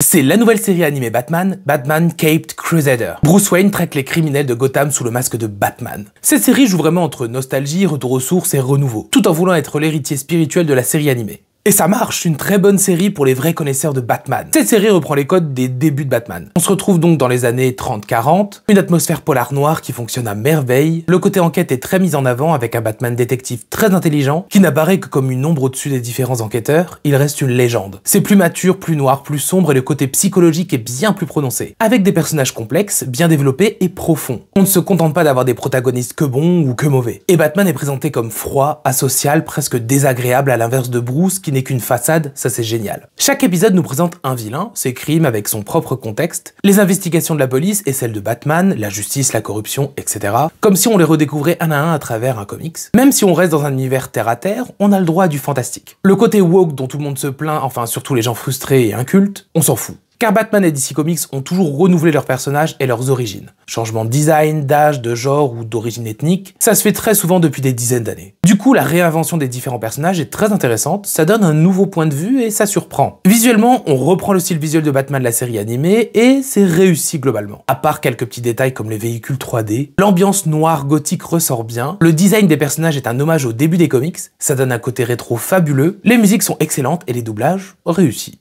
C'est la nouvelle série animée Batman, Batman Caped Crusader. Bruce Wayne traque les criminels de Gotham sous le masque de Batman. Cette série joue vraiment entre nostalgie, retour aux sources et renouveau, tout en voulant être l'héritier spirituel de la série animée. Et ça marche, une très bonne série pour les vrais connaisseurs de Batman. Cette série reprend les codes des débuts de Batman. On se retrouve donc dans les années 30-40, une atmosphère polar noire qui fonctionne à merveille, le côté enquête est très mis en avant avec un Batman détective très intelligent, qui n'apparaît que comme une ombre au-dessus des différents enquêteurs, il reste une légende. C'est plus mature, plus noir, plus sombre et le côté psychologique est bien plus prononcé, avec des personnages complexes, bien développés et profonds. On ne se contente pas d'avoir des protagonistes que bons ou que mauvais. Et Batman est présenté comme froid, asocial, presque désagréable à l'inverse de Bruce qui n'est qu'une façade, ça c'est génial. Chaque épisode nous présente un vilain, ses crimes avec son propre contexte, les investigations de la police et celles de Batman, la justice, la corruption, etc. Comme si on les redécouvrait un à un à travers un comics. Même si on reste dans un univers terre à terre, on a le droit à du fantastique. Le côté woke dont tout le monde se plaint, enfin surtout les gens frustrés et incultes, on s'en fout. Car Batman et DC Comics ont toujours renouvelé leurs personnages et leurs origines. Changement de design, d'âge, de genre ou d'origine ethnique, ça se fait très souvent depuis des dizaines d'années. Du coup, la réinvention des différents personnages est très intéressante, ça donne un nouveau point de vue et ça surprend. Visuellement, on reprend le style visuel de Batman de la série animée et c'est réussi globalement. À part quelques petits détails comme les véhicules 3D, l'ambiance noire gothique ressort bien, le design des personnages est un hommage au début des comics, ça donne un côté rétro fabuleux, les musiques sont excellentes et les doublages réussis.